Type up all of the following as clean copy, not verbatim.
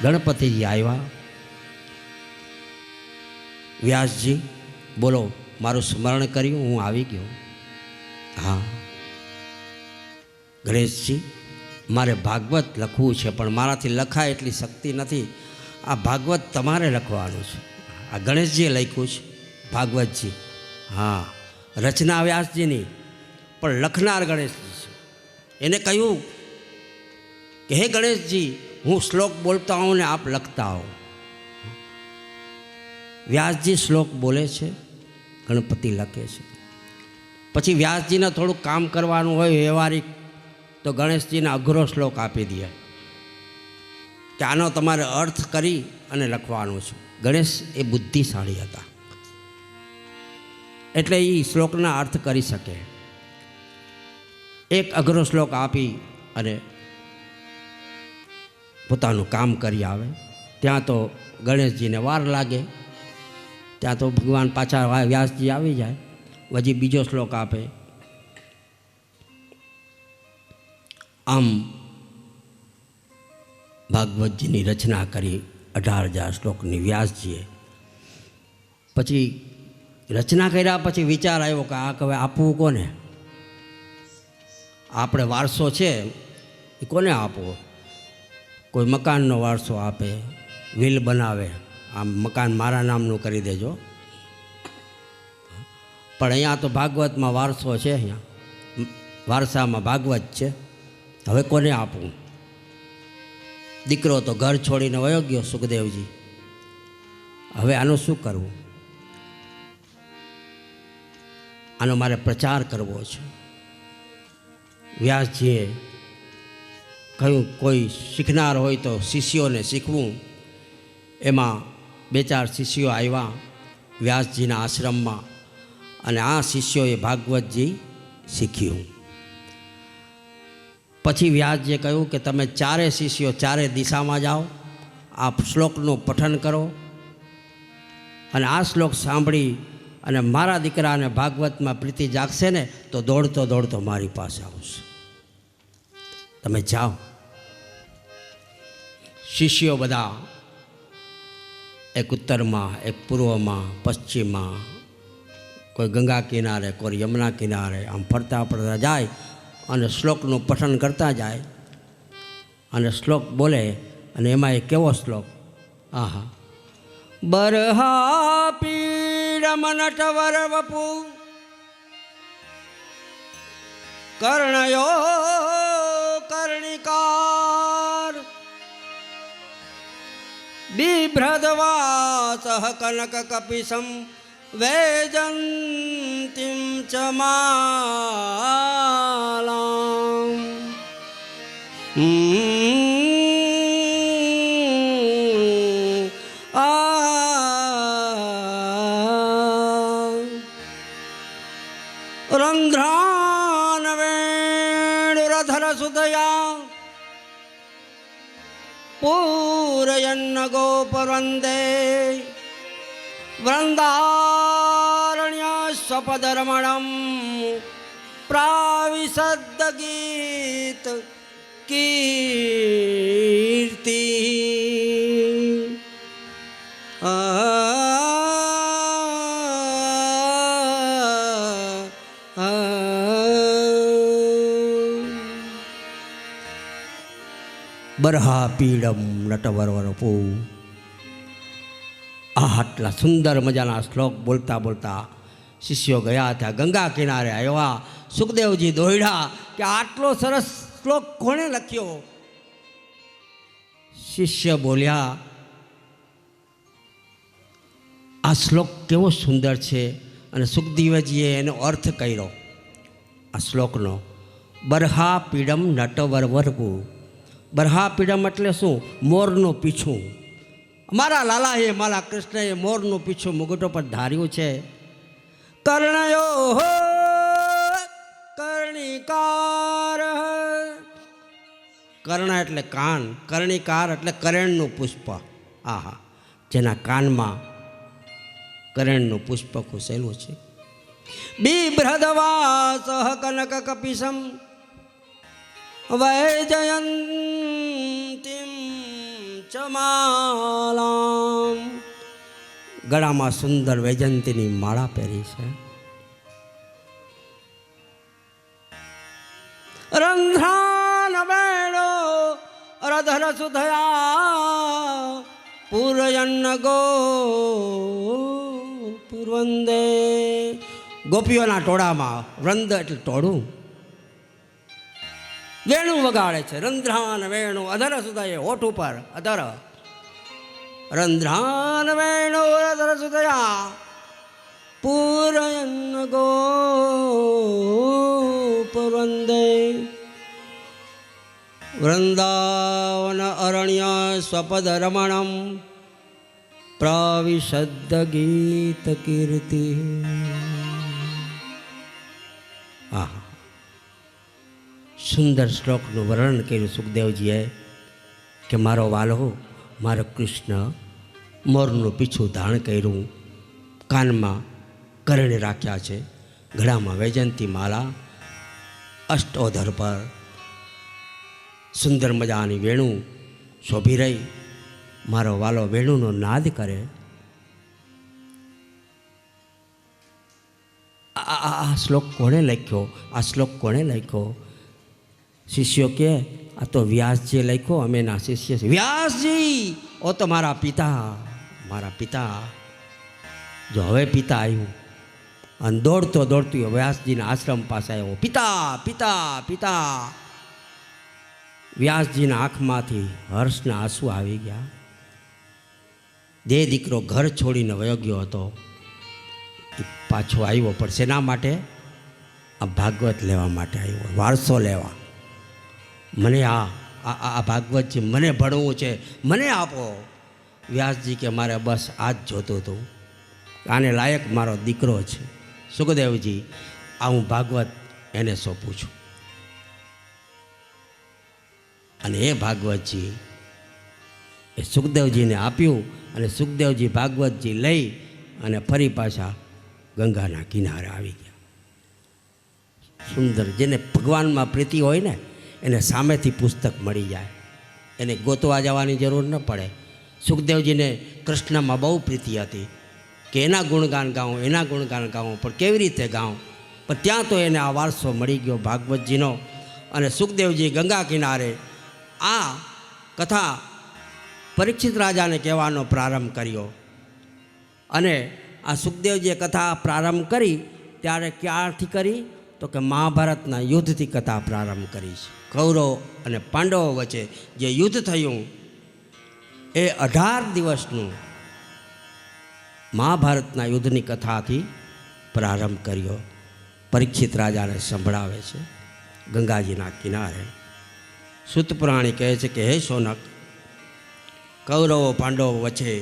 ગણપતિજી આવ્યા. વ્યાસજી બોલો, મારું સ્મરણ કર્યું, હું આવી ગયો. હા ગણેશજી, મારે ભાગવત લખવું છે, પણ મારાથી લખાય એટલી શક્તિ નથી. આ ભાગવત તમારે લખવાનું છે. આ ગણેશજીએ લખ્યું છે ભાગવતજી. હા, રચના વ્યાસજીની, પણ લખનાર ગણેશજી છે. એને કહ્યું કે હે ગણેશજી, હું શ્લોક બોલતા હોઉં ને આપ લખતા હો. વ્યાસજી શ્લોક બોલે છે, ગણપતિ લખે છે. પછી વ્યાસજીને થોડુંક કામ કરવાનું હોય વ્યવહારિક, તો ગણેશજીને અઘરો શ્લોક આપી દે કે આનો તમારે અર્થ કરી અને લખવાનું છે. ગણેશ એ બુદ્ધિશાળી હતા, એટલે એ શ્લોકના અર્થ કરી શકે. એક અઘરો શ્લોક આપી અને પોતાનું કામ કરી આવે. ત્યાં તો ગણેશજીને વાર લાગે. ત્યાં તો ભગવાન પાછા વ્યાસજી આવી જાય, પછી બીજો શ્લોક આપે. આમ ભાગવતજીની રચના કરી 18,000 શ્લોકની વ્યાસજીએ. પછી રચના કર્યા પછી વિચાર આવ્યો કે આ હવે આપવું કોને? આપણે વારસો છે એ કોને આપવો? કોઈ મકાનનો વારસો આપે, વિલ બનાવે, આમ મકાન મારા નામનું કરી દેજો. પણ અહીંયા તો ભાગવતમાં વારસો છે, અહીંયા વારસામાં ભાગવત છે. હવે કોને આપવું? દીકરો તો ઘર છોડીને વયો ગયો, સુખદેવજી. હવે આનું શું કરવું? આનો મારે પ્રચાર કરવો છે. વ્યાસજીએ કહ્યું કોઈ શીખનાર હોય તો શિષ્યોને શીખવું. એમાં 2-4 શિષ્યો આવ્યા વ્યાસજીના આશ્રમમાં, અને આ શિષ્યોએ ભાગવતજી શીખ્યું. પછી વ્યાસજીએ કહ્યું કે તમે 4 શિષ્યો 4 દિશામાં જાઓ, આ શ્લોકનું પઠન કરો, અને આ શ્લોક સાંભળી અને મારા દીકરાને ભાગવતમાં પ્રીતિ જાગશે ને તો દોડતો દોડતો મારી પાસે આવશે. તમે જાઓ. શિષ્યો બધા એક ઉત્તરમાં, એક પૂર્વમાં, પશ્ચિમમાં, કોઈ ગંગા કિનારે, કોઈ યમુના કિનારે આમ ફરતા ફરતા જાય અને શ્લોકનું પઠન કરતા જાય. અને શ્લોક બોલે, અને એમાં એક કેવો શ્લોક, આહા, બરહા પીડમ નટવર વપુ કર્ણયો કર્ણિકાર બિભ્રદવાસઃ કનક કપિશં વૈજંતીમ ચ માલામ. રંધ્રાન વેણુરધર સુદયા પૂરયન્ન ગોપવૃંદે વૃંદારણ્ય સ્વપદરમણમ પ્રાવિશદ્દ ગીત કીર્તિ. બરહા પીડમ નટવરવરપુ. આટલા સુંદર મજાના શ્લોક બોલતા બોલતા શિષ્યો ગયા ત્યાં ગંગા કિનારે આવ્યા. સુખદેવજી દોડ્યા કે આટલો સરસ શ્લોક કોણે લખ્યો? શિષ્ય બોલ્યા, આ શ્લોક કેવો સુંદર છે. અને સુખદેવજીએ એનો અર્થ કર્યો આ શ્લોકનો. બરહા પીડમ નટવરવરપુ. બરહા પીડમ એટલે શું? મોરનું પીછું. મારા લાલાએ, મારા કૃષ્ણએ મોરનું પીછું મુગટો પર ધાર્યું છે. કર્ણયો કર્ણિકાર. કર્ણ એટલે કાન, કર્ણિકાર એટલે કરેણનું પુષ્પ. આહા, જેના કાનમાં કરેણનું પુષ્પ ખુસેલું છે. બિભ્રદવાસઃ કનક કપિશં વૈજયંતીમ ચ ચમાલામ, ગળામાં સુંદર વૈજયંતીની માળા પહેરી છે. રંધ્રાન વેણો રધર સુધયા પૂરયન્ન ગો પૂર્વંદે. ગોપીઓના ટોળામાં વૃંદ એટલે ટોળું વેણું વગાડે છે. રંધ્રાન વેણુ અધર સુધયે, હોઠ ઉપર અધર. રંધ્રાન વેણુ અધર સુધયા પૂરયન્ન ગો પૂર્વંદે. વૃંદાવન અરણ્ય સ્વપદ રમણમ પ્રવિશદ્ધ ગીત કીર્તિ. આહા, સુંદર શ્લોકનું વર્ણન કર્યું સુખદેવજીએ કે મારો વાલો, મારો કૃષ્ણ મોરનું પીછું ધારણ કર્યું, કાનમાં કરણી રાખ્યા છે, ગળામાં વૈજયંતી માળા, અષ્ટોધર પર સુંદર મજાની વેણુ શોભી રહી. મારો વાલો વેણુનો નાદ કરે. આ શ્લોક કોણે લખ્યો? આ શ્લોક કોણે લખ્યો? શિષ્યો કે આ તો વ્યાસજીએ લખ્યો, અમે ના શિષ્ય છે. વ્યાસજી, ઓ તો મારા પિતા, મારા પિતા. જો હવે પિતા આવ્યું અને દોડતો દોડતું વ્યાસજીના આશ્રમ પાસે આવ્યો. પિતા પિતા પિતા. વ્યાસજીના આંખમાંથી હર્ષના આંસુ આવી ગયા. જે દીકરો ઘર છોડીને વયો ગયો હતો એ પાછો આવ્યો, પણ શેના માટે? આ ભાગવત લેવા માટે આવ્યો, વારસો લેવા. મને આ ભાગવતજી મને ભણવું છે, મને આપો. વ્યાસજી કે મારે બસ આ જ જોતું હતું, આને લાયક મારો દીકરો છે. સુખદેવજી, આ હું ભાગવત એને સોંપું છું. અને એ ભાગવતજી એ સુખદેવજીને આપ્યું. અને સુખદેવજી ભાગવતજી લઈ અને ફરી પાછા ગંગાના કિનારે આવી ગયા. સુંદર, જેને ભગવાનમાં પ્રીતિ હોય ને એને સામેથી પુસ્તક મળી જાય, એને ગોતવા જવાની જરૂર ન પડે. સુખદેવજીને કૃષ્ણમાં બહુ પ્રીતિ હતી કે એના ગુણગાન ગાઉં, એના ગુણગાન ગાઉં, પણ કેવી રીતે ગાઉં? પણ ત્યાં તો એને આ વારસો મળી ગયો ભાગવતજીનો. અને સુખદેવજી ગંગા કિનારે આ કથા પરીક્ષિત રાજાને કહેવાનો પ્રારંભ કર્યો. અને આ સુખદેવજીએ કથા પ્રારંભ કરી ત્યારે ક્યારથી કરી? તો કે મહાભારતના યુદ્ધથી કથા પ્રારંભ કરી છે. કૌરવ અને પાંડવો વચ્ચે જે યુદ્ધ થયું એ 18 દિવસનું મહાભારતના યુદ્ધની કથાથી પ્રારંભ કર્યો. પરીક્ષિત રાજાને સંભળાવે છે ગંગાજીના કિનારે. સૂતપુરાણી કહે છે કે હે શૌનક, કૌરવો પાંડવો વચ્ચે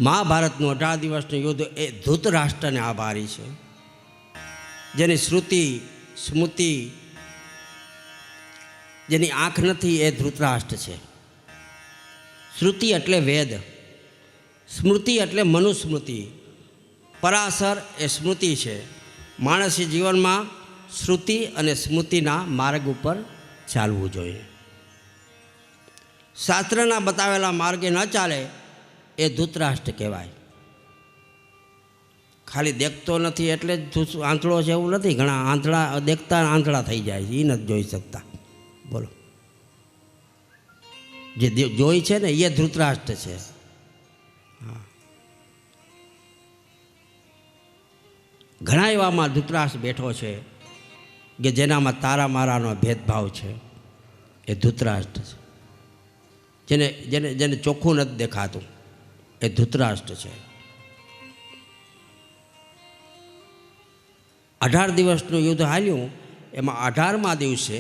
મહાભારતનું 18 દિવસનું યુદ્ધ એ ધૃતરાષ્ટ્રને આભારી છે, જેની શ્રુતિ સ્મૃતિ જેની આંખ નથી એ ધૃતરાષ્ટ્ર છે. શ્રુતિ એટલે વેદ, સ્મૃતિ એટલે મનુસ્મૃતિ, પરાશર એ સ્મૃતિ છે. માણસી જીવનમાં શ્રુતિ અને સ્મૃતિના માર્ગ ઉપર ચાલવું જોઈએ. શાસ્ત્રના બતાવેલા માર્ગે ન ચાલે એ ધૃતરાષ્ટ્ર કહેવાય. ખાલી દેખતો નથી એટલે જ આંધળો છે એવું નથી. ઘણા આંધળા દેખતા આંધળા થઈ જાય છે, એ નથી જોઈ શકતા. બોલો, જે જોઈ છે ને એ ધૃતરાષ્ટ્ર છે. હા, ઘણા એવામાં ધૃતરાષ્ટ્ર બેઠો છે કે જેનામાં તારા મારાનો ભેદભાવ છે. એ ધૃતરાષ્ટ્ર છે. જેને જેને જેને ચોખ્ખું નથી દેખાતું એ ધૃતરાષ્ટ્ર છે. 18 દિવસનું યુદ્ધ હાલ્યું. એમાં 18મા દિવસે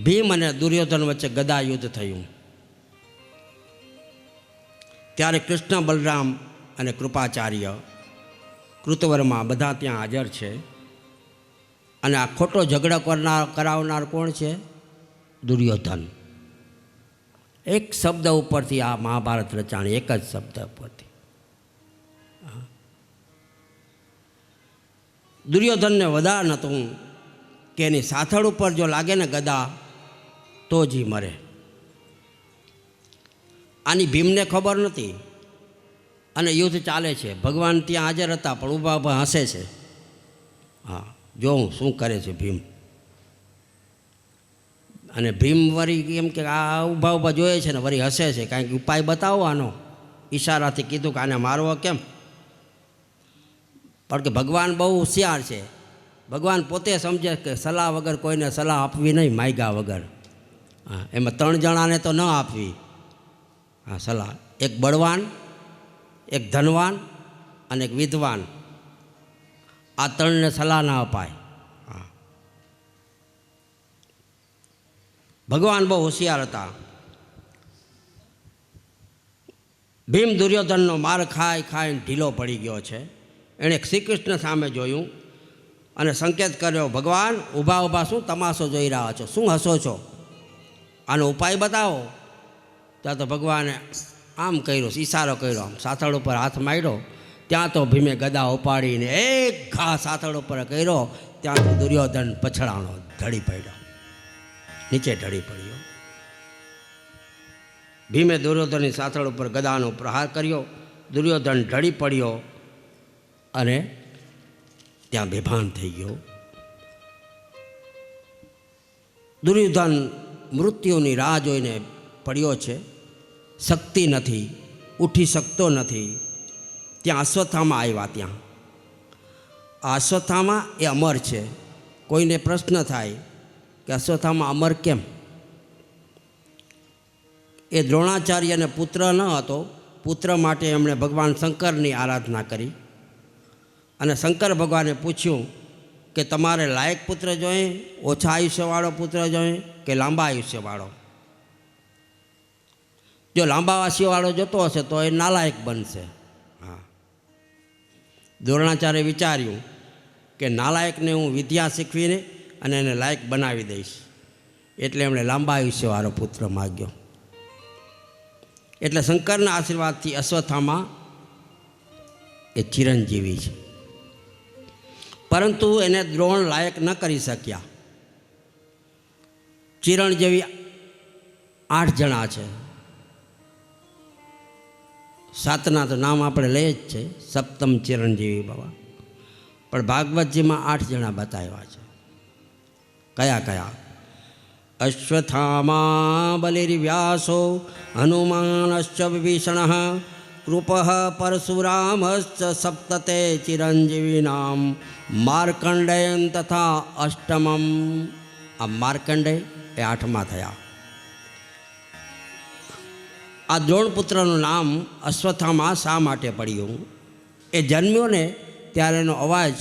ભીમ અને દુર્યોધન વચ્ચે ગદા યુદ્ધ થયું. ત્યારે કૃષ્ણ, બલરામ અને કૃપાચાર્ય, કૃતવર્મા બધા ત્યાં હાજર છે. અને આ ખોટો ઝઘડો કરાવનાર કોણ છે? દુર્યોધન. એક શબ્દ ઉપરથી આ મહાભારત રચાણી, એક જ શબ્દ ઉપરથી. દુર્યોધનને વધાર નહોતું કે એની સાથળ ઉપર જો લાગે ને ગદા તો જ મરે. આની ભીમને ખબર નથી અને યુદ્ધ ચાલે છે. ભગવાન ત્યાં હાજર હતા પણ ઊભા ઊભા હસે છે. હા, જોઉં શું કરે છે ભીમ. અને ભીમ વળી એમ કે આ ઊભા ઊભા જોઈએ છે ને વળી હસે છે, કારણ કે ઉપાય બતાવો આનો. ઈશારાથી કીધું કે આને મારવો કેમ. કારણ કે ભગવાન બહુ હોશિયાર છે. ભગવાન પોતે સમજે કે સલાહ વગર કોઈને સલાહ આપવી નહીં, માગ્યા વગર. હા, એમાં 3 જણાને તો ન આપવી. હા, સલાહ. એક બળવાન, એક ધનવાન અને એક વિદ્વાન. આ 3ને સલાહ ના અપાય. હા, ભગવાન બહુ હોશિયાર હતા. ભીમ દુર્યોધનનો માર ખાઈ ખાઈને ઢીલો પડી ગયો છે. એણે શ્રી કૃષ્ણ સામે જોયું અને સંકેત કર્યો, ભગવાન ઊભા ઊભા શું તમાશો જોઈ રહ્યા છો, શું હસો છો, આનો ઉપાય બતાવો. ત્યાં તો ભગવાને આમ કર્યો, ઈશારો કર્યો, આમ સાથળ ઉપર હાથ માર્યો. ત્યાં તો ભીમે ગદા ઉપાડીને એક ઘા સાથળ ઉપર કર્યો. ત્યાં તો દુર્યોધન પછડાણો, ઢળી પડ્યો, નીચે ઢળી પડ્યો. ભીમે દુર્યોધનની સાથળ ઉપર ગદાનો પ્રહાર કર્યો. દુર્યોધન ઢળી પડ્યો અને ત્યાં બેભાન થઈ ગયો. દુર્યોધન મૃત્યુની રાહ જોઈને પડ્યો છે. શક્તિ નથી, ઉઠી શકતો નથી. ત્યાં અશ્વત્થામા આવ્યા. ત્યાં આ અશ્વત્થામા એ અમર છે. કોઈને પ્રશ્ન થાય કે અશ્વત્થામા અમર કેમ? એ દ્રોણાચાર્યને પુત્ર ન હતો. પુત્ર માટે એમણે ભગવાન શંકરની આરાધના કરી અને શંકર ભગવાને પૂછ્યું કે તમારે લાયક પુત્ર જોઈએ, ઓછા આયુષ્યવાળો પુત્ર જોઈએ કે લાંબા આયુષ્યવાળો? જો લાંબા આયુષ્યવાળો જોતો હશે તો એ નાલાયક બનશે. હા, દ્રોણાચાર્ય વિચાર્યું કે નાલાયકને હું વિદ્યા શીખવીને અને એને લાયક બનાવી દઈશ. એટલે એમણે લાંબા આયુષ્યવાળો પુત્ર માગ્યો. એટલે શંકરના આશીર્વાદથી અશ્વત્થામા એ ચિરંજીવી છે. પરંતુ એને દ્રોણ લાયક ન કરી શક્યા. ચિરંજીવી 8 જણા છે. 7ના તો નામ આપણે લઈએ જ છે, સપ્તમ ચિરંજીવી બાબા. પણ ભાગવતજીમાં 8 જણા બતાવ્યા છે. કયા કયા? અશ્વત્થામા બલિર્વ્યાસો હનુમાનશ્ચ વિભીષણ કૃપ પરશુરામશ્ચ સપ્તતે ચિરંજીવીનામ માર્કંડેયન તથા અષ્ટમમ. આ માર્કંડેય એ 8મા થયા. આ દ્રોણપુત્રનું નામ અશ્વત્થામા શા માટે પડ્યું? એ જન્મ્યો ને ત્યારે એનો અવાજ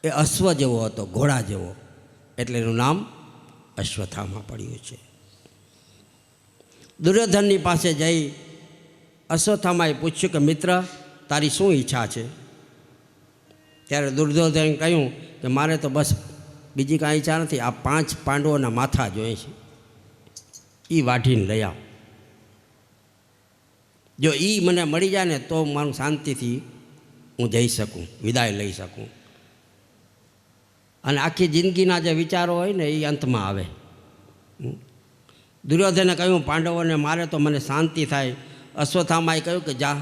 એ અશ્વ જેવો હતો, ઘોડા જેવો, એટલે એનું નામ અશ્વત્થામા પડ્યું છે. દુર્યોધનની પાસે જઈ અશ્વત્થામાએ પૂછ્યું કે મિત્ર, તારી શું ઈચ્છા છે? ત્યારે દુર્યોધને કહ્યું કે મારે તો બસ બીજી કાંઈ ઈચ્છા નથી. આ 5 પાંડવોના માથા જોઈએ છે, એ વાઢીને લઈ આવ. જો એ મને મળી જાય ને તો મારું શાંતિથી હું જઈ શકું, વિદાય લઈ શકું. અને આખી જિંદગીના જે વિચારો હોય ને એ અંતમાં આવે. દુર્યોધને કહ્યું પાંડવોને મારે તો મને શાંતિ થાય. અશ્વત્થામાએ કહ્યું કે જા,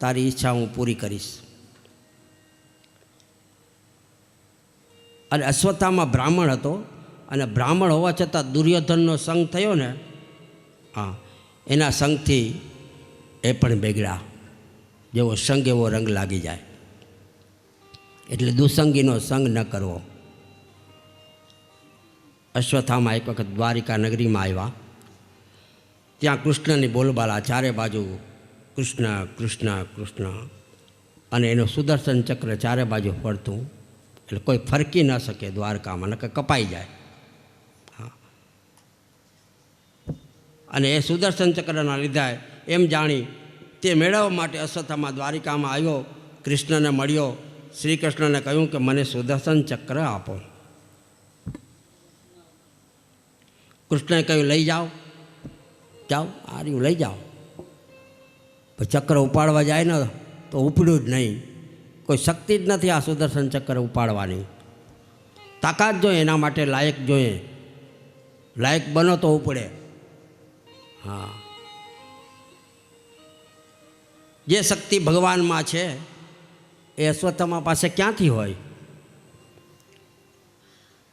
તારી ઈચ્છા હું પૂરી કરીશ. અને અશ્વત્થામા બ્રાહ્મણ હતો અને બ્રાહ્મણ હોવા છતાં દુર્યોધનનો સંગ થયો ને, હા, એના સંગથી એ પણ બેગડા. જેવો સંગ એવો રંગ લાગી જાય. એટલે દુસંગીનો સંગ ન કરવો. અશ્વત્થામા એક વખત દ્વારિકા નગરીમાં આવ્યા. ત્યાં કૃષ્ણની બોલબાલા, ચારે બાજુ કૃષ્ણ કૃષ્ણ કૃષ્ણ, અને એનું સુદર્શન ચક્ર ચારે બાજુ ફરતું. એટલે કોઈ ફરકી ન શકે દ્વારકામાં, નકર કપાઈ જાય. હા, અને એ સુદર્શન ચક્રના લીધે એમ જાણી તે મેળવવા માટે અશ્વત્થામા દ્વારિકામાં આવ્યો. કૃષ્ણને મળ્યો. શ્રી કૃષ્ણને કહ્યું કે મને સુદર્શન ચક્ર આપો. કૃષ્ણએ કહ્યું લઈ જાઓ, જાઓ, આ રહ્યું લઈ જાઓ. પણ ચક્ર ઉપાડવા જાય ને તો ઉપડ્યું જ નહીં. કોઈ શક્તિ જ નથી આ સુદર્શન ચક્ર ઉપાડવાની. તાકાત જોઈએ, એના માટે લાયક જોઈએ. લાયક બનો તો ઉપડે. હા, જે શક્તિ ભગવાનમાં છે એ અશ્વત્થામા પાસે ક્યાંથી હોય?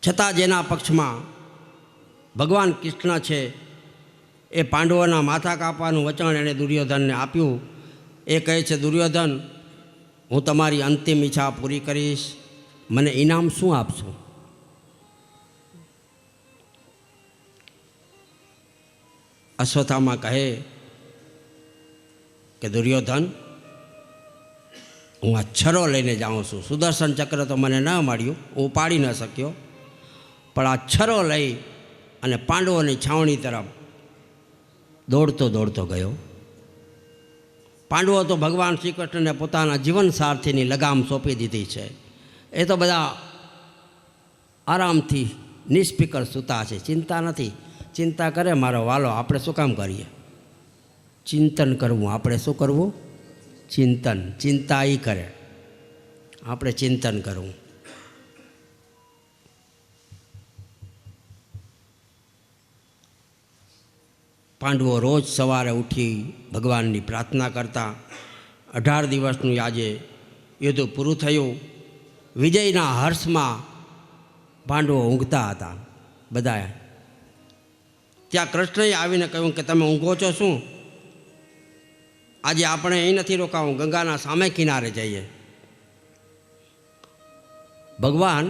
છતાં જેના પક્ષમાં ભગવાન કૃષ્ણ છે, એ પાંડવોના માથા કાપવાનું વચન એણે દુર્યોધનને આપ્યું. એ કહે છે, દુર્યોધન, હું તમારી અંતિમ ઈચ્છા પૂરી કરીશ, મને ઇનામ શું આપશો? અશ્વત્થામા કહે કે દુર્યોધન, હું આ છરો લઈને જાઉં છું. સુદર્શન ચક્ર તો મને ન મળ્યું, હું પાડી ન શક્યો, પણ આ છરો લઈ અને પાંડવોની છાવણી તરફ દોડતો દોડતો ગયો. પાંડવો તો ભગવાન શ્રી કૃષ્ણને પોતાના જીવન સારથીની લગામ સોંપી દીધી છે. એ તો બધા આરામથી નિષ્ફિકર સૂતા છે, ચિંતા નથી. ચિંતા કરે મારો વાલો, આપણે શું કામ કરીએ? ચિંતન કરવું. આપણે શું કરવું? ચિંતન. ચિંતા એ કરે, આપણે ચિંતન કરવું. પાંડવો રોજ સવારે ઉઠી ભગવાનની પ્રાર્થના કરતા. 18 દિવસનું આજે યુદ્ધ પૂરું થયું. વિજયના હર્ષમાં પાંડવો ઊંઘતા હતા બધા. ત્યાં કૃષ્ણએ આવીને કહ્યું કે તમે ઊંઘો છો શું? આજે આપણે અહીં નથી રોકાવું, ગંગાના સામે કિનારે જઈએ. ભગવાન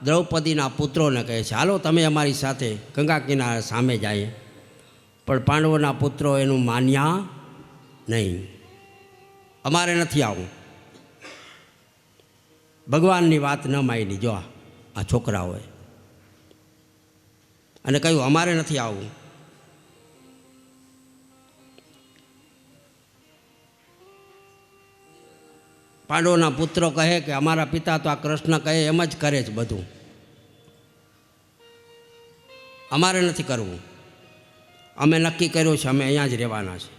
દ્રૌપદીના પુત્રોને કહે છે, હાલો તમે અમારી સાથે ગંગા કિનારે સામે જઈએ. પણ પાંડવોના પુત્રો એનું માન્યા નહીં. અમારે નથી આવું. ભગવાનની વાત ન માની જો આ છોકરાઓએ, અને કહ્યું અમારે નથી આવવું. પાંડવોના પુત્રો કહે કે અમારા પિતા તો આ કૃષ્ણ કહે એમ જ કરે છે બધું, અમારે નથી કરવું. અમે નક્કી કર્યું છે, અમે અહીંયા જ રહેવાના છે,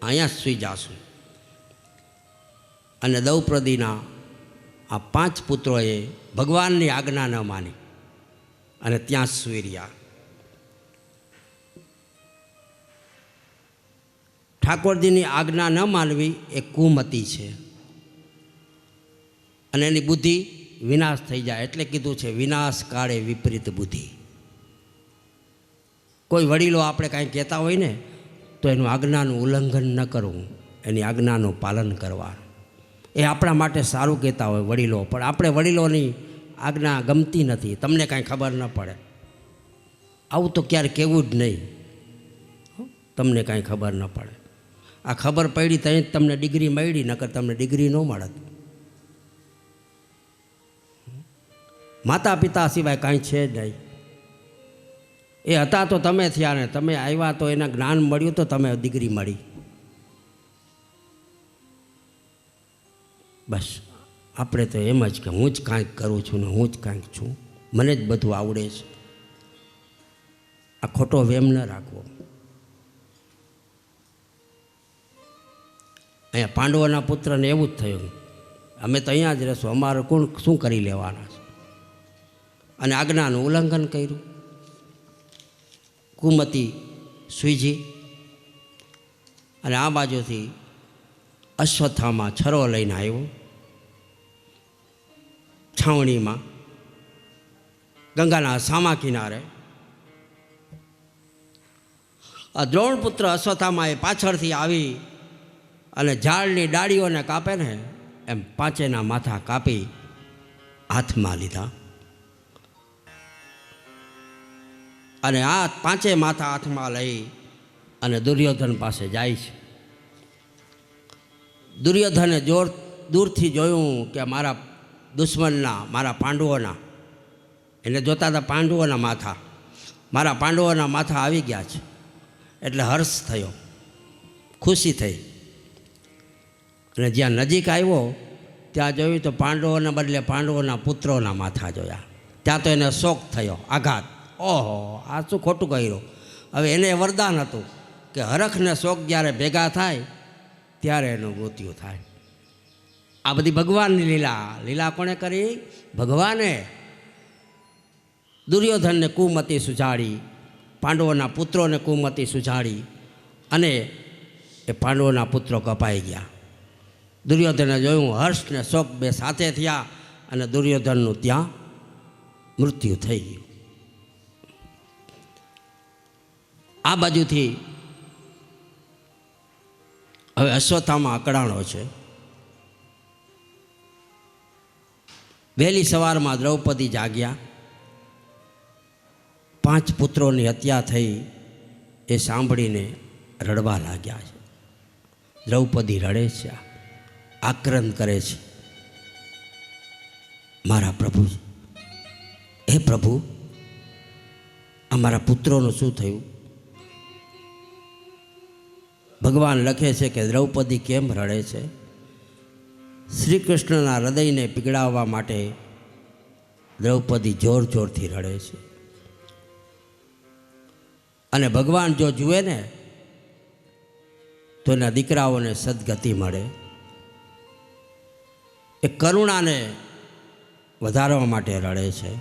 અહીંયા જ સૂઈ જાશું. અને દ્રૌપદીના આ 5 પુત્રોએ ભગવાનની આજ્ઞા ન માની અને ત્યાં જ સૂઈ રહ્યા. ઠાકોરજીની આજ્ઞા ન માનવી એ કુમતી છે, અને એની બુદ્ધિ વિનાશ થઈ જાય. એટલે કીધું છે, વિનાશ કાળે વિપરીત બુદ્ધિ. કોઈ વડીલો આપણે કાંઈ કહેતા હોય ને તો એનું આજ્ઞાનું ઉલ્લંઘન ન કરવું, એની આજ્ઞાનું પાલન કરવાનું. એ આપણા માટે સારું કહેતા હોય વડીલો, પણ આપણે વડીલોની આજ્ઞા ગમતી નથી, તમને કાંઈ ખબર ન પડે. આવું તો ક્યારે કહેવું જ નહીં, તમને કાંઈ ખબર ન પડે. આ ખબર પડી તો તમને ડિગ્રી મળી, નકર તમને ડિગ્રી ન મળત. માતા પિતા સિવાય કાંઈ છે જ નહીં. એ હતા તો તમે થયા, ને તમે આવ્યા તો એના જ્ઞાન મળ્યું તો તમે ડિગ્રી મળી. બસ આપણે તો એમ જ કે હું જ કાંઈક કરું છું ને હું જ કાંઈક છું, મને જ બધું આવડે છે. આ ખોટો વેમ ન રાખવો. અહીંયા પાંડવોના પુત્રને એવું જ થયું, અમે તો અહીંયા જ રહેશું, અમારે કોણ શું કરી લેવાના છે. અને આજ્ઞાનું ઉલ્લંઘન કર્યું. કુમતી સુઈજી અને આ બાજુથી અશ્વત્થામા છરો લઈને આવ્યો. છાવણીમાં ગંગાના સામા કિનારે આ દ્રોણપુત્ર અશ્વત્થામાએ પાછળથી આવી અને ઝાડની ડાળીઓને કાપે ને એમ 5 માથા કાપી હાથમાં લીધા. અને આ 5 માથા હાથમાં લઈ અને દુર્યોધન પાસે જાય છે. દુર્યોધને દૂરથી જોયું કે મારા દુશ્મનના, મારા પાંડવોના, એને જોતા હતા પાંડવોના માથા, મારા પાંડવોના માથા આવી ગયા છે. એટલે હર્ષ થયો, ખુશી થઈ. અને જ્યાં નજીક આવ્યો ત્યાં જોયું તો પાંડવોના બદલે પાંડવોના પુત્રોના માથા જોયા. ત્યાં તો એને શોક થયો, આઘાત. ઓહો, આ શું ખોટું કર્યું. હવે એને વરદાન હતું કે હરખ ને શોક જ્યારે ભેગા થાય ત્યારે એનું મૃત્યુ થાય. આ બધી ભગવાનની લીલા કોણે કરી? ભગવાને. દુર્યોધનને કુમતી સુજાડી, પાંડવોના પુત્રોને કુમતી સુજાડી અને એ પાંડવોના પુત્રો કપાઈ ગયા. દુર્યોધને જોયું, હર્ષ ને શોક બે સાથે થયા અને દુર્યોધનનું ત્યાં મૃત્યુ થઈ ગયું. આ બાજુથી હવે અશ્વત્થામા અકળાણો છે. વહેલી સવારમાં દ્રૌપદી જાગ્યા. 5 પુત્રોની હત્યા થઈ એ સાંભળીને રડવા લાગ્યા છે. દ્રૌપદી રડે છે, આક્રંદ કરે છે, મારા પ્રભુ, હે પ્રભુ, અમારા પુત્રોનું શું થયું? ભગવાન લખે છે કે દ્રૌપદી કેમ રડે છે? શ્રી કૃષ્ણના હૃદયને પીગળાવવા માટે દ્રૌપદી જોર જોરથી રડે છે. અને ભગવાન જો જુએ ને તો એના દીકરાઓને સદગતિ મળે. એ કરુણાને વધારવા માટે રડે છે.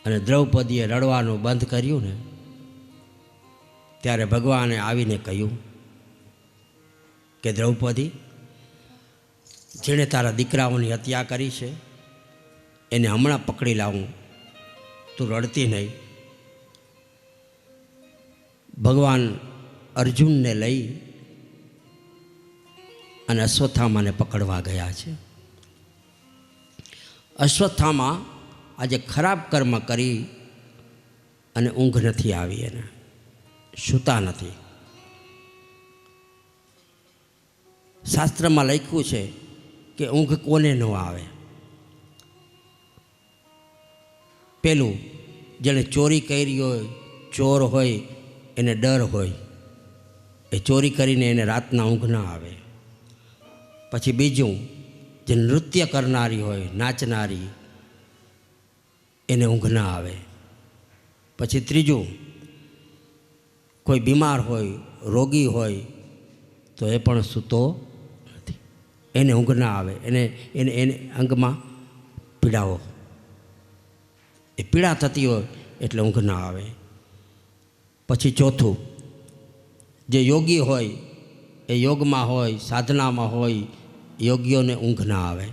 અને દ્રૌપદીએ રડવાનું બંધ કર્યું ને ત્યારે ભગવાને આવીને કહ્યું કે દ્રૌપદી, જેણે તારા દીકરાઓની હત્યા કરી છે એને હમણાં પકડી લાવું, તું રડતી નહીં. ભગવાન અર્જુનને લઈ અને અશ્વત્થામાને પકડવા ગયા છે. અશ્વત્થામા આજે ખરાબ કર્મ કરી અને ઊંઘ નથી આવી, એને સૂતા નથી. શાસ્ત્રમાં લખ્યું છે કે ઊંઘ કોને ન આવે? પેલું જેણે ચોરી કરી હોય, ચોર હોય, એને ડર હોય, એ ચોરી કરીને એને રાતના ઊંઘ ના આવે. પછી બીજું, જે નૃત્ય કરનારી હોય, નાચનારી, એને ઊંઘ ના આવે. પછી ત્રીજું, કોઈ બીમાર હોય, રોગી હોય તો એ પણ સૂતો નથી, એને ઊંઘ ના આવે. એને એને એને અંગમાં પીડાઓ, એ પીડા થતી હોય એટલે ઊંઘ ના આવે. પછી ચોથું, જે યોગી હોય, એ યોગમાં હોય, સાધનામાં હોય, યોગીઓને ઊંઘ ના આવે.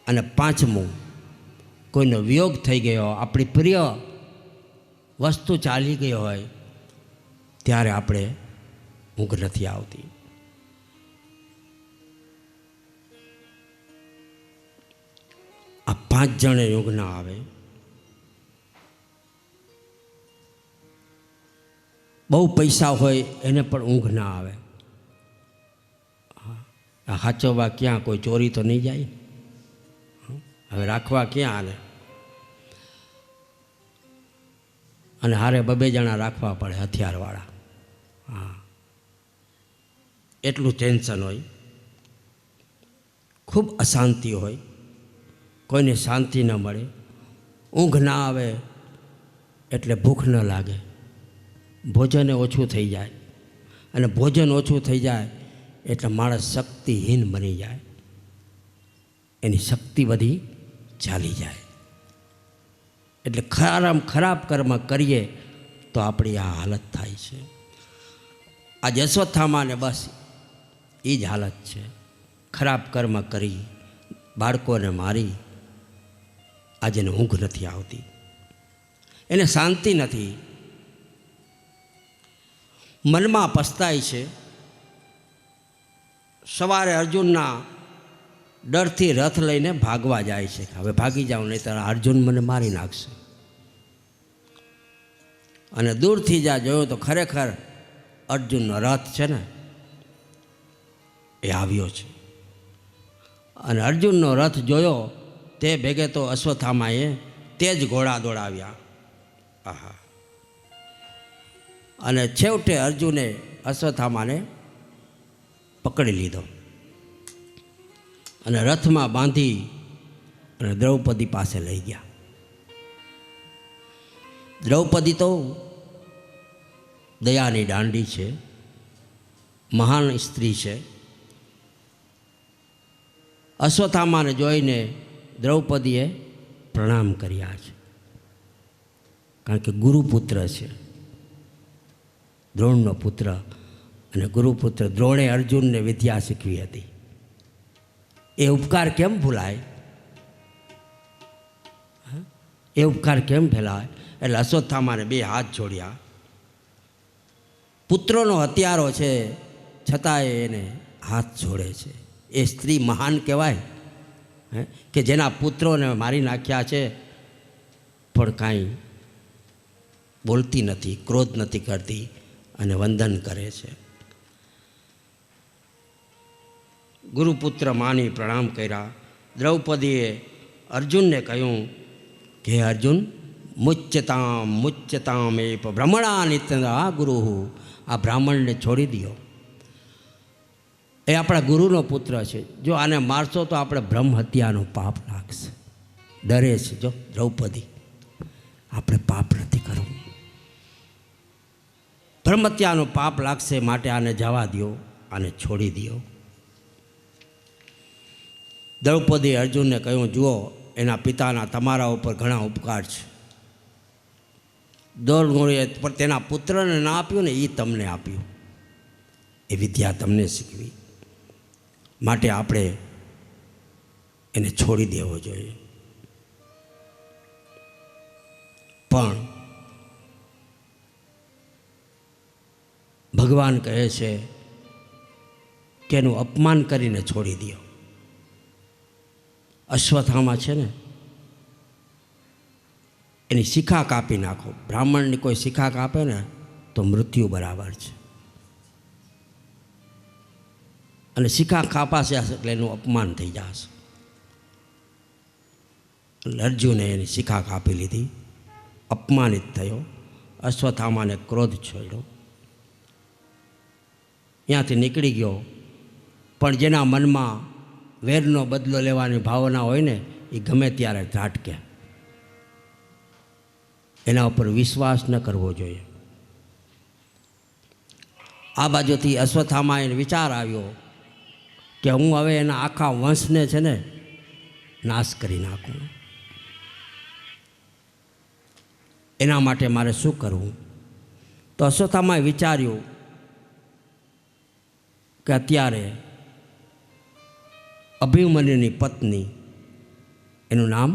અને પાંચમું, કોઈનો વિયોગ થઈ ગયો, આપણી પ્રિય વસ્તુ ચાલી ગઈ હોય ત્યારે આપણે ઊંઘ નથી આવતી. આ 5 જણે ઊંઘ ના આવે. બહુ પૈસા હોય એને પણ ઊંઘ ના આવે. આ હાચવવા ક્યાં? કોઈ ચોરી તો નહીં જાય, હવે રાખવા ક્યાં આને? અને હારે 2 જણા રાખવા પડે, હથિયારવાળા. હા, એટલું ટેન્શન હોય, ખૂબ અશાંતિ હોય, કોઈને શાંતિ ન મળે. ઊંઘ ના આવે એટલે ભૂખ ન લાગે, ભોજન ઓછું થઈ જાય, અને ભોજન ઓછું થઈ જાય એટલે માણસ શક્તિહીન બની જાય, એની શક્તિ બધી ચાલી જાય. એટલે ખરાબ કર્મ કરીએ તો આપણી આ હાલત થાય છે. આજે અશ્વત્થામાને બસ એ જ હાલત છે. ખરાબ કર્મ કરી, બાળકોને મારી, આજે એને ઊંઘ નથી આવતી, એને શાંતિ નથી, મનમાં પસ્તાય છે. સવારે અર્જુનના ડરથી રથ લઈને ભાગવા જાય છે. હવે ભાગી જાઉં નહીં તો અર્જુન મને મારી નાખશે. અને દૂરથી જ્યાં જોયો તો ખરેખર અર્જુનનો રથ છે ને એ આવ્યો છે. અને અર્જુનનો રથ જોયો તે ભેગે તો અશ્વત્થામાએ તેજ ઘોડા દોડાવ્યા. આહા! અને છેવટે અર્જુને અશ્વત્થામાને પકડી લીધો અને રથમાં બાંધી અને દ્રૌપદી પાસે લઈ ગયા. દ્રૌપદી તો દયાની દાંડી છે, મહાન સ્ત્રી છે. અશ્વત્થામાને જોઈને દ્રૌપદીએ પ્રણામ કર્યા છે. કારણ કે ગુરુપુત્ર છે, દ્રોણનો પુત્ર. અને ગુરુપુત્ર દ્રોણે અર્જુનને વિદ્યા શીખવી હતી. એ ઉપકાર કેમ ભૂલાય? એ ઉપકાર કેમ ફેલાય? એટલે અશ્વત્થામાને 2 હાથ જોડ્યા. પુત્રોનો હત્યારો છે છતાંય એને હાથ જોડે છે. એ સ્ત્રી મહાન કહેવાય કે જેના પુત્રોને મારી નાખ્યા છે પણ કાંઈ બોલતી નથી, ક્રોધ નથી કરતી અને વંદન કરે છે. ગુરુપુત્ર માની પ્રણામ કર્યા. દ્રૌપદીએ અર્જુનને કહ્યું કે અર્જુન, મુચ્યતામ મુચ્યતામ એ બ્રહ્મણા નિત્ય ગુરુ, આ બ્રાહ્મણને છોડી દો. એ આપણા ગુરુનો પુત્ર છે. જો આને મારશો તો આપણે બ્રહ્મ હત્યાનું પાપ લાગશે. ડરે છે જો દ્રૌપદી, આપણે પાપ નથી કરવું, બ્રહ્મ હત્યાનું પાપ લાગશે, માટે આને જવા દો, આને છોડી દો. દ્રૌપદી અર્જુનને કહ્યું, જુઓ એના પિતાના તમારા ઉપર ઘણા ઉપકાર છે. દોરગોળીએ પણ તેના પુત્રને ના આપ્યું ને, એ તમને આપ્યું, એ વિદ્યા તમને શીખવી, માટે આપણે એને છોડી દેવો જોઈએ. પણ ભગવાન કહે છે કે એનું અપમાન કરીને છોડી દો. અશ્વત્થામા છે ને, એની શિખા કાપી નાખો. બ્રાહ્મણની કોઈ શિખા કાપે ને તો મૃત્યુ બરાબર છે, અને શિખા કાપાશે એટલે એનું અપમાન થઈ જશે. એટલે અર્જુને એની શિખા કાપી લીધી, અપમાનિત થયો. અશ્વત્થામાને ક્રોધ છોડ્યો, ત્યાંથી નીકળી ગયો. પણ જેના મનમાં વેરનો બદલો લેવાની ભાવના હોય ને, એ ગમે ત્યારે ઝાટકે. એના ઉપર વિશ્વાસ ન કરવો જોઈએ. આ બાજુથી અશ્વત્થામા એને વિચાર આવ્યો કે હું હવે એના આખા વંશને છે ને નાશ કરી નાખું. એના માટે મારે શું કરવું? તો અશ્વત્થામાએ વિચાર્યું કે અત્યારે અભિમન્યુની પત્ની, એનું નામ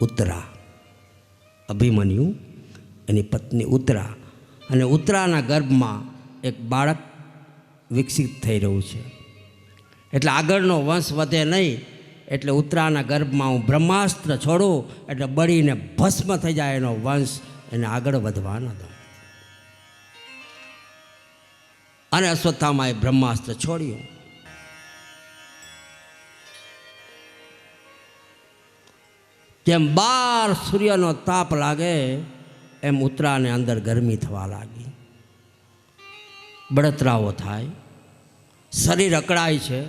ઉત્તરા, અભિમન્યુ એની પત્ની ઉત્તરા, અને ઉત્તરાના ગર્ભમાં એક બાળક વિકસિત થઈ રહ્યું છે. એટલે આગળનો વંશ વધે નહીં. એટલે ઉત્તરાના ગર્ભમાં હું બ્રહ્માસ્ત્ર છોડું એટલે બળીને ભસ્મ થઈ જાય એનો વંશ, એને આગળ વધવા ન દઉં. અને અશ્વત્થામાએ બ્રહ્માસ્ત્ર છોડ્યું. જેમ 12 સૂર્યનો તાપ લાગે એમ ઉત્તરાને અંદર ગરમી થવા લાગી, બળતરાઓ થાય, શરીર અકળાય છે.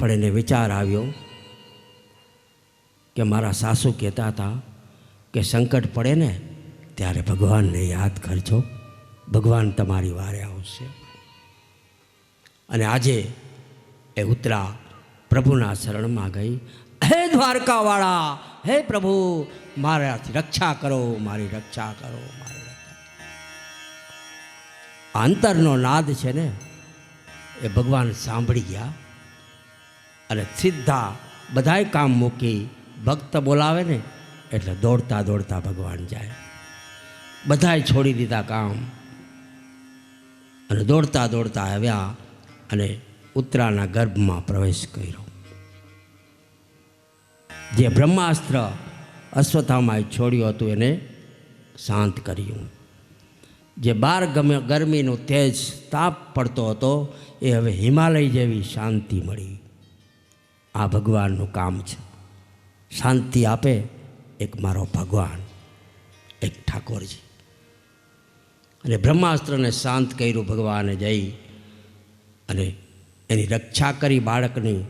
પણ એને વિચાર આવ્યો કે મારા સાસુ કહેતા હતા કે સંકટ પડે ને ત્યારે ભગવાનને યાદ કરજો, ભગવાન તમારી વારે આવશે. અને આજે એ ઉત્તરા પ્રભુના શરણમાં ગઈ. હે દ્વારકાવાળા, હે પ્રભુ, મારાથી રક્ષા કરો, મારી રક્ષા કરો, મારી રક્ષા. અંતરનો નાદ છે ને એ ભગવાન સાંભળી ગયા, અને સીધા બધાય કામ મૂકી, ભક્ત બોલાવે ને એટલે દોડતા દોડતા ભગવાન જાય. બધાય છોડી દીધા કામ અને દોડતા દોડતા આવ્યા અને ઉત્તરાના ગર્ભમાં પ્રવેશ કર્યો. જે બ્રહ્માસ્ત્ર અશ્વત્થામાએ છોડ્યું હતું એને શાંત કર્યું. જે બાર ગરમીનું તેજ તાપ પડતો હતો એ હવે હિમાલય જેવી શાંતિ મળી. આ ભગવાનનું કામ છે. શાંતિ આપે એક મારો ભગવાન, એક ઠાકોરજી. અને બ્રહ્માસ્ત્રને શાંત કર્યું ભગવાને જઈ, અને એની રક્ષા કરી બાળકની.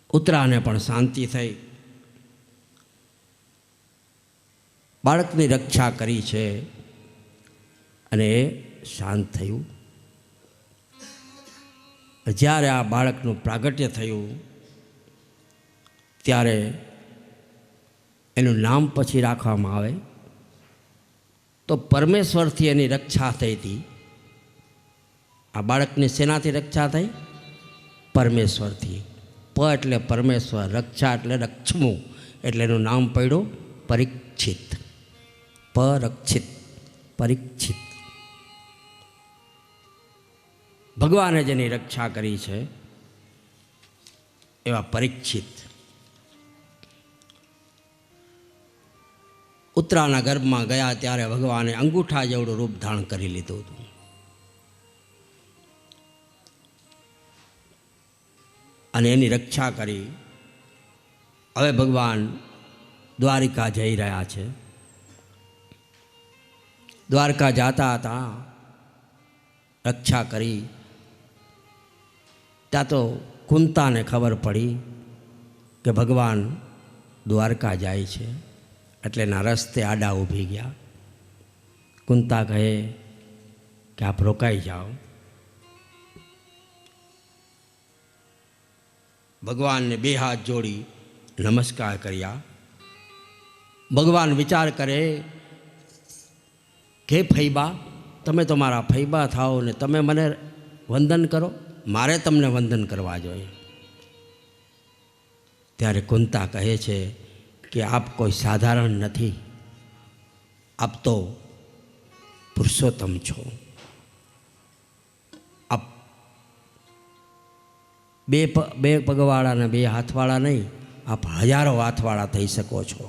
ઉત્તરાને પણ શાંતિ થઈ, બાળકની રક્ષા કરી છે અને એ શાંત થયું. જ્યારે આ બાળકનું પ્રાગટ્ય થયું ત્યારે એનું નામ પછી રાખવામાં આવે તો પરમેશ્વરથી એની રક્ષા થઈ હતી. આ બાળકની શેનાથી રક્ષા થઈ? પરમેશ્વરથી. પ એટલે પરમેશ્વર, રક્ષા એટલે રક્ષમું, એટલે એનું નામ પડ્યું પરીક્ષિત. પરક્ષિત, પરીક્ષિત. ભગવાને જેની રક્ષા કરી છે એવા પરીક્ષિત ઉત્તરાના ગર્ભમાં ગયા ત્યારે ભગવાને અંગૂઠા જેવડું રૂપ ધારણ કરી લીધું હતું. અને એની રક્ષા કરી. હવે ભગવાન દ્વારિકા જઈ રહ્યા છે. દ્વારકા જાતા હતા, રક્ષા કરી. ત્યાં તો કુંતાને ખબર પડી કે ભગવાન દ્વારકા જાય છે, એટલે એના રસ્તે આડા ઊભી ગયા. કુંતા કહે કે આપ રોકાઈ જાઓ. ભગવાનને બે હાથ જોડી નમસ્કાર કર્યા. ભગવાન વિચાર કરે કે ફૈબા, તમે તો મારા ફૈબા થાઓ ને તમે મને વંદન કરો, મારે તમને વંદન કરવા જોઈએ. ત્યારે કુંતા કહે છે કે આપ કોઈ સાધારણ નથી, આપ તો પુરુષોત્તમ છો. આપ બે પગવાળા ને બે હાથવાળા નહીં, આપ હજારો હાથવાળા થઈ શકો છો.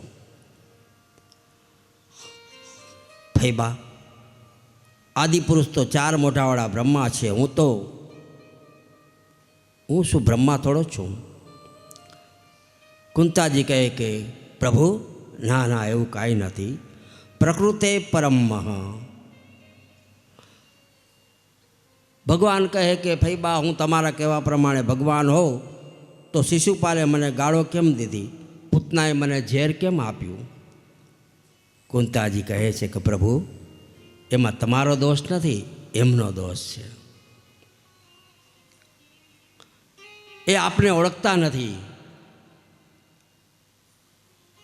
ફૈબા, આદિપુરુષ તો 4 મોઢાવાળા બ્રહ્મા છે, હું શું બ્રહ્મા થોડો છું? કુંતાજી કહે કે પ્રભુ ના ના, એવું કાંઈ નથી. પ્રકૃતે પરમ. ભગવાન કહે કે ફૈબા, હું તમારા કહેવા પ્રમાણે ભગવાન હોઉં તો શિશુપાલે મને ગાળો કેમ દીધી? પૂતનાએ મને ઝેર કેમ આપ્યું? કુંતાજી કહે છે કે પ્રભુ, એમાં તમારો દોષ નથી, એમનો દોષ છે. એ આપને ઓળખતા નથી,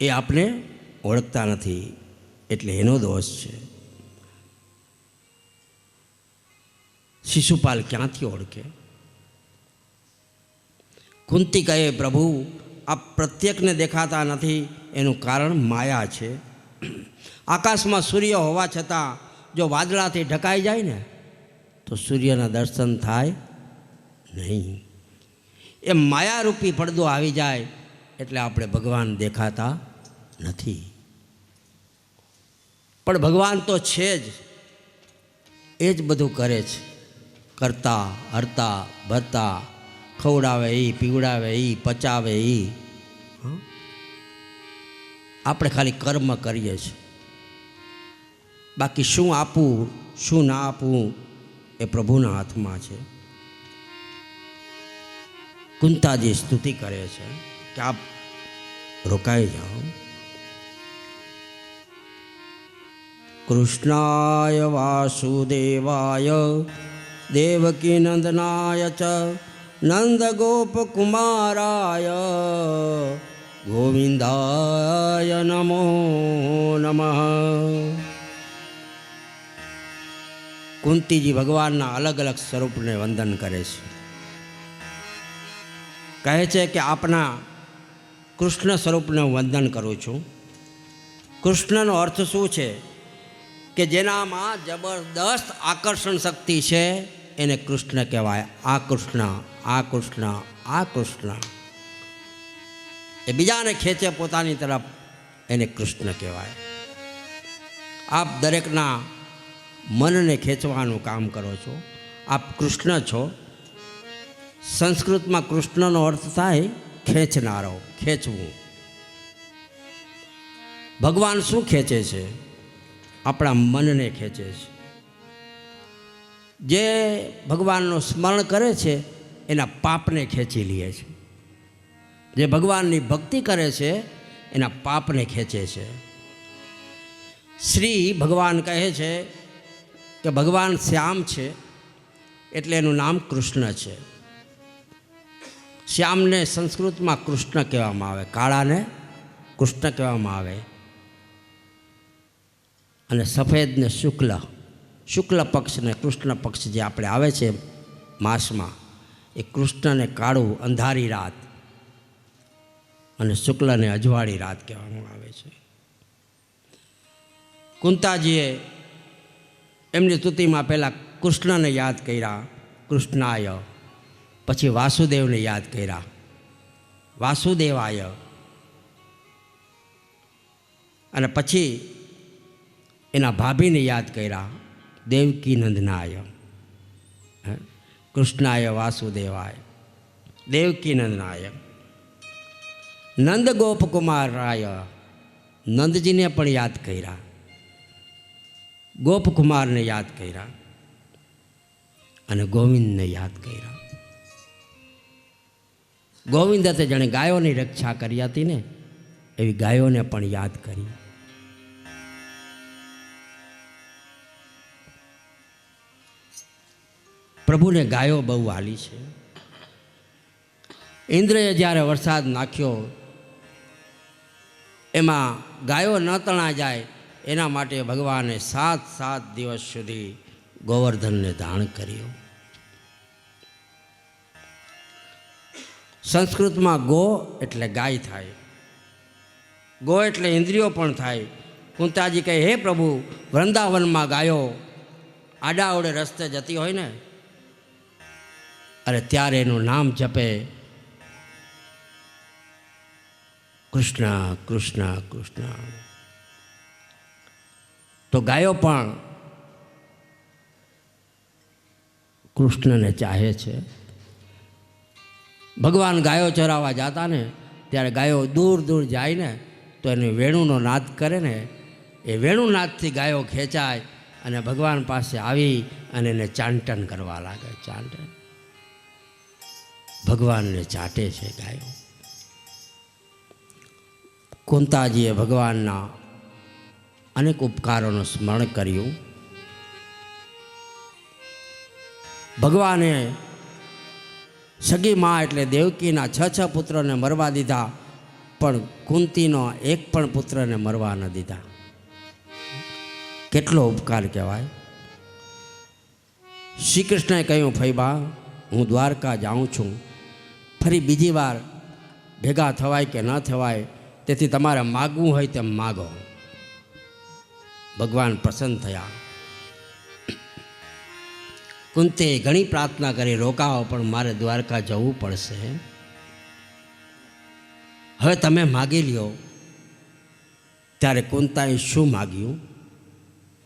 એ આપને ઓળખતા નથી, એટલે એનો દોષ છે. શિશુપાલ ક્યાંથી ઓળખે? કુંતી કહે પ્રભુ, આપ પ્રત્યેકને દેખાતા નથી, એનું કારણ માયા છે. આકાશમાં સૂર્ય હોવા છતાં જો વાદળાથી ઢકાઈ જાય ને તો સૂર્યના દર્શન થાય નહીં. એ માયારૂપી પડદો આવી જાય એટલે આપણે ભગવાન દેખાતા નથી. પણ ભગવાન તો છે જ, એ જ બધું કરે છે. કરતા, હરતા, ભરતા, ખવડાવે એ, પીવડાવે એ, પચાવે એ. આપણે ખાલી કર્મ કરીએ છીએ. બાકી શું આપવું શું ના આપવું એ પ્રભુના હાથમાં છે. કુંતાજી સ્તુતિ કરે છે કે આપ રોકાઈ જાઓ. કૃષ્ણાય વાસુદેવાય દેવકી નંદનાય ચ નંદ ગોપ કુમારાય ગોવિંદાય નમો નમઃ. કુંતીજી ભગવાનના અલગ અલગ સ્વરૂપને વંદન કરે છે. કહે છે કે આપના કૃષ્ણ સ્વરૂપને હું વંદન કરું છું. કૃષ્ણનો અર્થ શું છે? કે જેનામાં જબરદસ્ત આકર્ષણ શક્તિ છે એને કૃષ્ણ કહેવાય. આ કૃષ્ણ, આ કૃષ્ણ, આ કૃષ્ણ. એ બીજાને ખેંચે પોતાની તરફ, એને કૃષ્ણ કહેવાય. આપ દરેકના મનને ખેંચવાનું કામ કરો છો, આપ કૃષ્ણ છો. સંસ્કૃતમાં કૃષ્ણનો અર્થ થાય ખેંચનારો, ખેંચવું. ભગવાન શું ખેંચે છે? આપણા મનને ખેંચે છે. જે ભગવાનનું સ્મરણ કરે છે એના પાપને ખેંચી લે છે. જે ભગવાનની ભક્તિ કરે છે એના પાપને ખેંચે છે. શ્રી ભગવાન કહે છે કે ભગવાન શ્યામ છે એટલે એનું નામ કૃષ્ણ છે. શ્યામને સંસ્કૃતમાં કૃષ્ણ કહેવામાં આવે, કાળાને કૃષ્ણ કહેવામાં આવે, અને સફેદને શુક્લ, શુક્લ પક્ષ ને કૃષ્ણ પક્ષ જે આપણે આવે છે માસમાં, એ કૃષ્ણને કાળું અંધારી રાત અને શુક્લને અજવાળી રાત કહેવામાં આવે છે. કુંતાજીએ એમની સ્તુતિમાં પહેલાં કૃષ્ણને યાદ કર્યા, કૃષ્ણાય, પછી વાસુદેવને યાદ કર્યા, વાસુદેવાય, અને પછી એના ભાભીને યાદ કર્યા, દેવકી નંદનાય. કૃષ્ણાય વાસુદેવાય દેવકી નંદનાય. નંદ ગોપકુમારાય, નંદજીને પણ યાદ કર્યા, ગોપકુમારને યાદ કર્યા, અને ગોવિંદને યાદ કર્યા. ગોવિંદે જાણે ગાયોની રક્ષા કરી હતી ને, એવી ગાયોને પણ યાદ કરી. પ્રભુને ગાયો બહુ વાલી છે. ઇન્દ્રએ જ્યારે વરસાદ નાખ્યો એમાં ગાયો ન તણા જાય એના માટે ભગવાને 7 દિવસ સુધી ગોવર્ધનને ધારણ કર્યો. સંસ્કૃતમાં ગો એટલે ગાય થાય, ગો એટલે ઇન્દ્રિયો પણ થાય. કુંતાજી કહે, હે પ્રભુ, વૃંદાવનમાં ગાયો આડાઓડે રસ્તે જતી હોય ને, અરે ત્યારે એનું નામ જપે, કૃષ્ણ કૃષ્ણ કૃષ્ણ, તો ગાયો પણ કૃષ્ણને ચાહે છે. ભગવાન ગાયો ચરાવવા જતા ને ત્યારે ગાયો દૂર દૂર જાય ને તો એને વેણુનો નાદ કરે ને, એ વેણુનાદથી ગાયો ખેંચાય અને ભગવાન પાસે આવી અને એને ચાંટન કરવા લાગે. ચાંટન, ભગવાનને ચાટે છે ગાયો. કુંતાજીએ ભગવાનના અનેક ઉપકારોનું સ્મરણ કર્યું. ભગવાને સગી મા એટલે દેવકીના 6 પુત્રોને મરવા દીધા, પણ કુંતીનો એક પણ પુત્રને મરવા ન દીધા. કેટલો ઉપકાર કહેવાય. શ્રી કૃષ્ણએ કહ્યું, ફૈબા, હું દ્વારકા જાઉં છું, ફરી બીજી વાર ભેગા થવાય કે ન થવાય, તેથી તમારે માગવું હોય તેમ માગો. ભગવાન પ્રસન્ન થયા. કુંતે ઘણી પ્રાર્થના કરી, રોકાવો, પણ મારે દ્વારકા જવું પડશે, હવે તમે માગી લ્યો. ત્યારે કુંતાએ શું માગ્યું?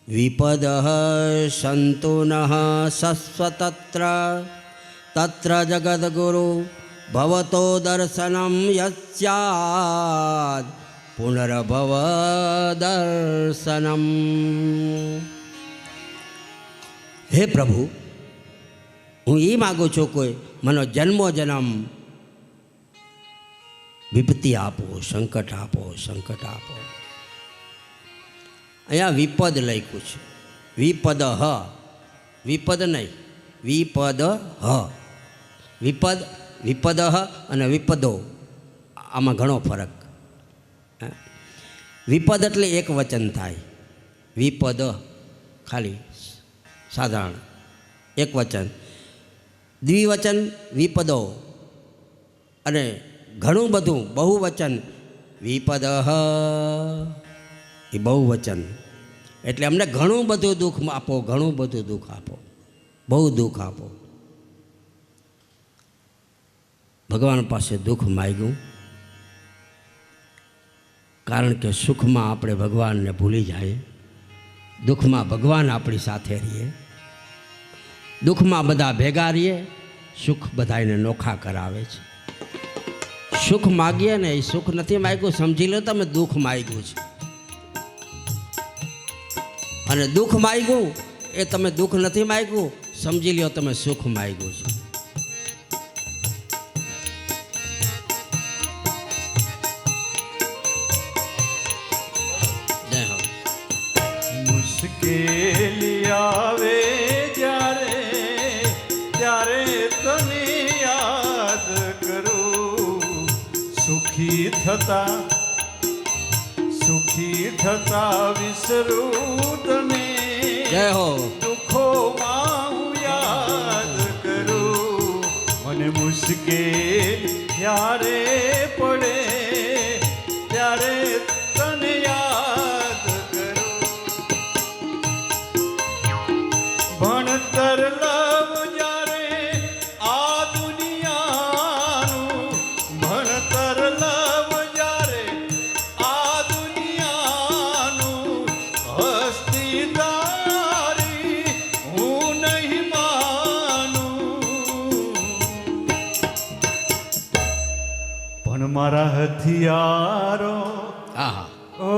વિપદ સંતુન સસ્વતત્ર તત્ર જગદગુરુ ભવતો દર્શનમ યસ્યાદ પુનર્ભવ દર્શનમ. હે પ્રભુ, હું એ માગું છું, કોઈ મને જન્મો જન્મ વિપત્તિ આપો, સંકટ આપો, સંકટ આપો. અહીંયા વિપદ લખ્યું છે, વિપદ હ, વિપદ નહીં, વિપદ હ. વિપદ, વિપદ હ અને વિપદો, આમાં ઘણો ફરક. વિપદ એટલે એક વચન થાય, વિપદ ખાલી સાધારણ એક વચન. દ્વિવચન વિપદો, અને ઘણું બધું બહુવચન વિપદ એ બહુવચન. એટલે અમને ઘણું બધું દુઃખ આપો, ઘણું બધું દુઃખ આપો, બહુ દુઃખ આપો. ભગવાન પાસે દુઃખ માગ્યું, કારણ કે સુખમાં આપણે ભગવાનને ભૂલી જાય, દુઃખમાં ભગવાન આપણી સાથે રહીએ. દુઃખમાં બધા ભેગા રહીએ, સુખ બધાને નોખા કરાવે છે. સુખ માગીએ ને, એ સુખ નથી માગ્યું, સમજી લો તમે દુઃખ માગ્યું છે. અને દુઃખ માગ્યું એ તમે દુઃખ નથી માગ્યું, સમજી લો તમે સુખ માગ્યું છે. મુશ્કેલી આવે જ્યારે ત્યારે તને યાદ કરું, થતા વિસરું તને જય હો. દુઃખોમાં હું યાદ કરું મને મુશ્કેલ ત્યારે પડે ત્યારે તને યાદ કરું ભણતર લવ જ્યારે આ દુનિયાનું ભણતર લવ જ્યારે આ દુનિયાનું હસ્તીદારી હું નહીં માનું પણ મારા હથિયારો આહા. ઓ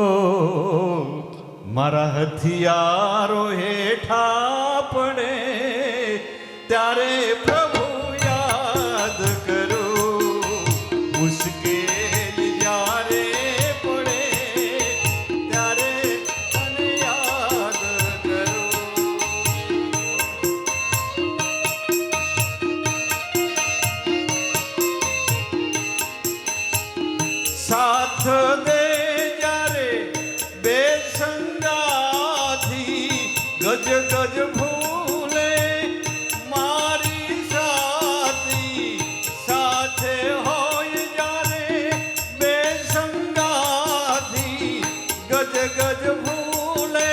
મારા હથિયારો હેઠા પડે ત્યારે પ્રભુ યાદ કરું મુશ્કેલ જ્યારે પડે ત્યારે તને યાદ કરું સાથ દે જ્યારે બે સંગાથી ગજ ગજ ભૂલે મારી સાથી સાથે હોય જ્યારે બે સંગાથી ગજ ગજ ભૂલે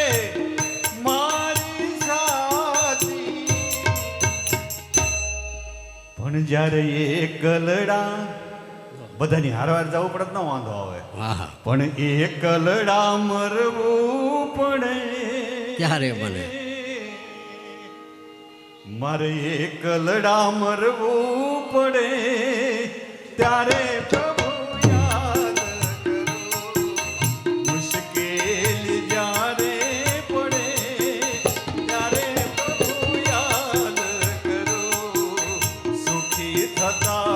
મારી સાથી પણ જ્યારે એકલડા બધાની હારવાર જવું પડે તો ન વાંધો આવે આહા. પણ એકલડા મરવું પડે ક્યારે બને? મારે એકલડા મરવું પડે ત્યારે પ્રભુ યાદ કરું મુશ્કેલ જ્યારે પડે ત્યારે પ્રભુ યાદ કરું સુખી થતા